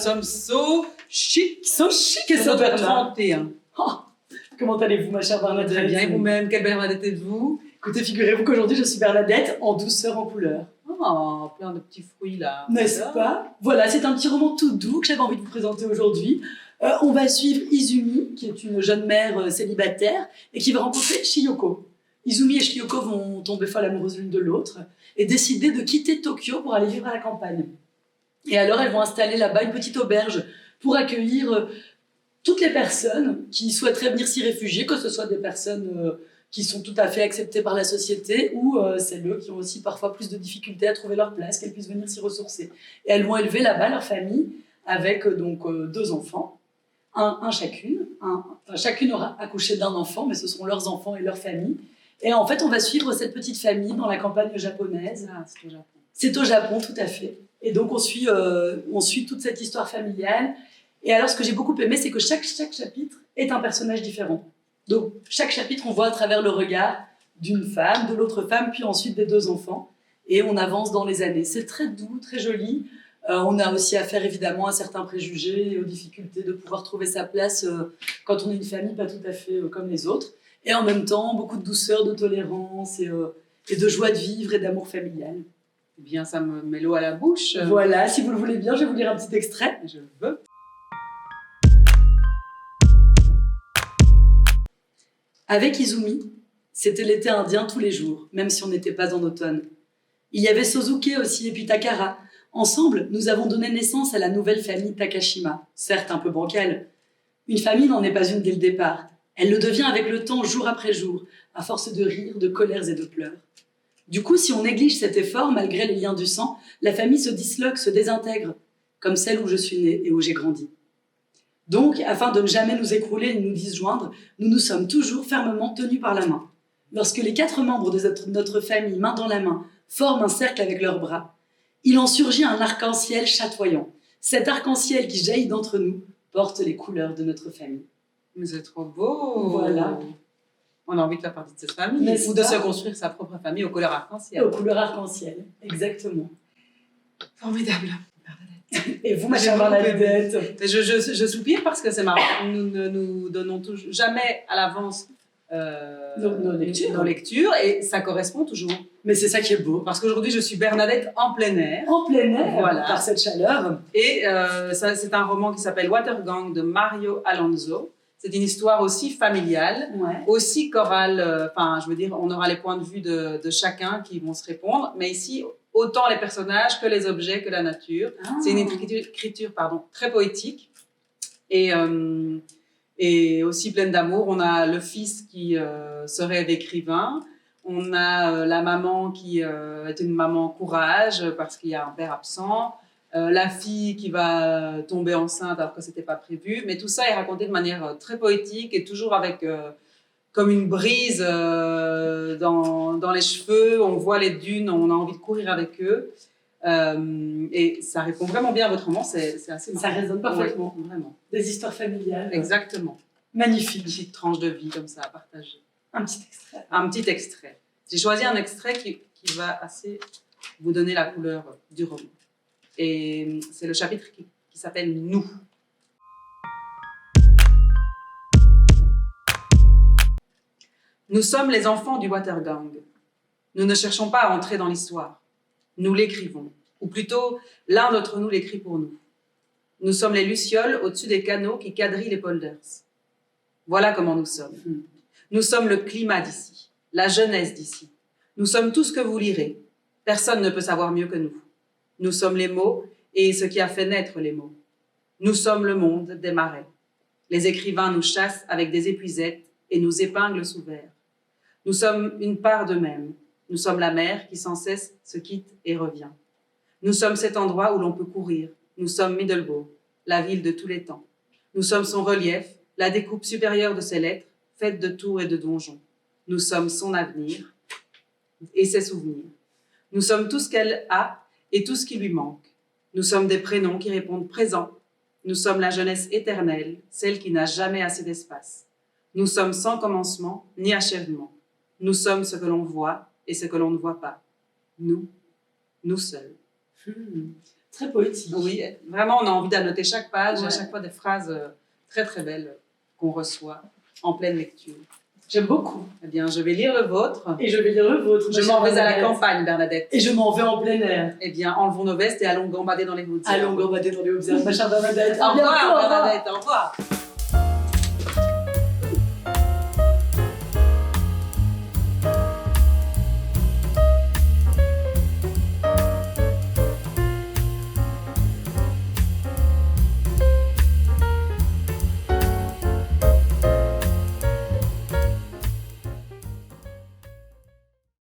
sommes so chic. So chic et Pour so notre Bernard. 31. Oh, comment allez-vous, ma chère Bernadette? Très bien, et vous-même, quelle Bernadette êtes-vous? Écoutez, figurez-vous qu'aujourd'hui, je suis Bernadette en douceur, en couleur. Oh, plein de petits fruits là. N'est-ce pas? Voilà, c'est un petit roman tout doux que j'avais envie de vous présenter aujourd'hui. On va suivre Izumi, qui est une jeune mère célibataire et qui va rencontrer Chiyoko. Izumi et Chiyoko vont tomber folles amoureuses l'une de l'autre et décider de quitter Tokyo pour aller vivre à la campagne. Et alors, elles vont installer là-bas une petite auberge pour accueillir toutes les personnes qui souhaiteraient venir s'y réfugier, que ce soit des personnes qui sont tout à fait acceptées par la société ou celles qui ont aussi parfois plus de difficultés à trouver leur place, qu'elles puissent venir s'y ressourcer. Et elles vont élever là-bas leur famille avec deux enfants, un chacune. Chacune aura accouché d'un enfant, mais ce seront leurs enfants et leur famille. Et en fait, on va suivre cette petite famille dans la campagne japonaise. Ah, c'est au Japon. C'est au Japon, tout à fait. Et donc, on suit toute cette histoire familiale. Et alors, ce que j'ai beaucoup aimé, c'est que chaque chapitre est un personnage différent. Donc, chaque chapitre, on voit à travers le regard d'une femme, de l'autre femme, puis ensuite des deux enfants. Et on avance dans les années. C'est très doux, très joli. On a aussi affaire, évidemment, à certains préjugés et aux difficultés de pouvoir trouver sa place quand on est une famille pas tout à fait comme les autres. Et en même temps, beaucoup de douceur, de tolérance et de joie de vivre et d'amour familial. Eh bien, ça me met l'eau à la bouche. Voilà, si vous le voulez bien, je vais vous lire un petit extrait. Je veux. Avec Izumi, c'était l'été indien tous les jours, même si on n'était pas en automne. Il y avait Sozuke aussi et puis Takara. Ensemble, nous avons donné naissance à la nouvelle famille Takashima, certes un peu bancale. Une famille n'en est pas une dès le départ. Elle le devient avec le temps, jour après jour, à force de rires, de colères et de pleurs. Du coup, si on néglige cet effort, malgré les liens du sang, la famille se disloque, se désintègre, comme celle où je suis née et où j'ai grandi. Donc, afin de ne jamais nous écrouler et nous disjoindre, nous nous sommes toujours fermement tenus par la main. Lorsque les 4 membres de notre famille, main dans la main, forment un cercle avec leurs bras, il en surgit un arc-en-ciel chatoyant. Cet arc-en-ciel qui jaillit d'entre nous porte les couleurs de notre famille. Mais c'est trop beau. Voilà. On a envie de faire partie de cette famille. N'est-ce Ou de pas? se construire sa propre famille aux couleurs arc-en-ciel. Aux couleurs arc-en-ciel, exactement. Formidable. Et vous, ma J'ai chère beaucoup Bernadette? Je soupire parce que c'est marrant. Nous ne nous donnons jamais à l'avance nos lectures et ça correspond toujours. Mais c'est ça qui est beau. Parce qu'aujourd'hui, je suis Bernadette en plein air. En plein air, Voilà. par cette chaleur. Et c'est un roman qui s'appelle Watergang de Mario Alonso. C'est une histoire aussi familiale, Ouais. aussi chorale. Je veux dire, on aura les points de vue de chacun qui vont se répondre. Mais ici, autant les personnages que les objets, que la nature. Ah. C'est une écriture très poétique et aussi pleine d'amour. On a le fils qui se rêve écrivain. On a la maman qui est une maman courage parce qu'il y a un père absent. La fille qui va tomber enceinte alors que ce n'était pas prévu. Mais tout ça est raconté de manière très poétique et toujours avec comme une brise dans les cheveux. On voit les dunes, on a envie de courir avec eux. Et ça répond vraiment bien à votre roman, c'est assez marrant. Ça résonne parfaitement. Oui, vraiment. Des histoires familiales. Exactement. Une Magnifique. petite tranche de vie comme ça à partager. Un petit extrait. Un petit extrait. J'ai choisi un extrait qui va assez vous donner la couleur du roman. Et c'est le chapitre qui s'appelle « Nous ». Nous sommes les enfants du Watergang. Nous ne cherchons pas à entrer dans l'histoire. Nous l'écrivons. Ou plutôt, l'un d'entre nous l'écrit pour nous. Nous sommes les lucioles au-dessus des canaux qui quadrillent les polders. Voilà comment nous sommes. Nous sommes le climat d'ici, la jeunesse d'ici. Nous sommes tout ce que vous lirez. Personne ne peut savoir mieux que nous. Nous sommes les mots et ce qui a fait naître les mots. Nous sommes le monde des marais. Les écrivains nous chassent avec des épuisettes et nous épinglent sous verre. Nous sommes une part d'eux-mêmes. Nous sommes la mer qui sans cesse se quitte et revient. Nous sommes cet endroit où l'on peut courir. Nous sommes Middelbourg, la ville de tous les temps. Nous sommes son relief, la découpe supérieure de ses lettres, faite de tours et de donjons. Nous sommes son avenir et ses souvenirs. Nous sommes tout ce qu'elle a et tout ce qui lui manque. Nous sommes des prénoms qui répondent présent. Nous sommes la jeunesse éternelle, celle qui n'a jamais assez d'espace. Nous sommes sans commencement ni achèvement. Nous sommes ce que l'on voit et ce que l'on ne voit pas. Nous seuls. Très poétique. Oui, vraiment, on a envie d'annoter chaque page, Ouais. à chaque fois des phrases très très belles qu'on reçoit en pleine lecture. J'aime beaucoup. Eh bien, je vais lire le vôtre. Et je vais lire le vôtre. Je ma m'en chère vais à la Bernadette. campagne, Bernadette. Et je m'en vais en plein air. Eh bien, enlevons nos vestes et allons gambader dans les hautes herbes. Allons gambader dans les hautes herbes, ma chère Bernadette. Au À bientôt, revoir, au revoir. Bernadette, au revoir.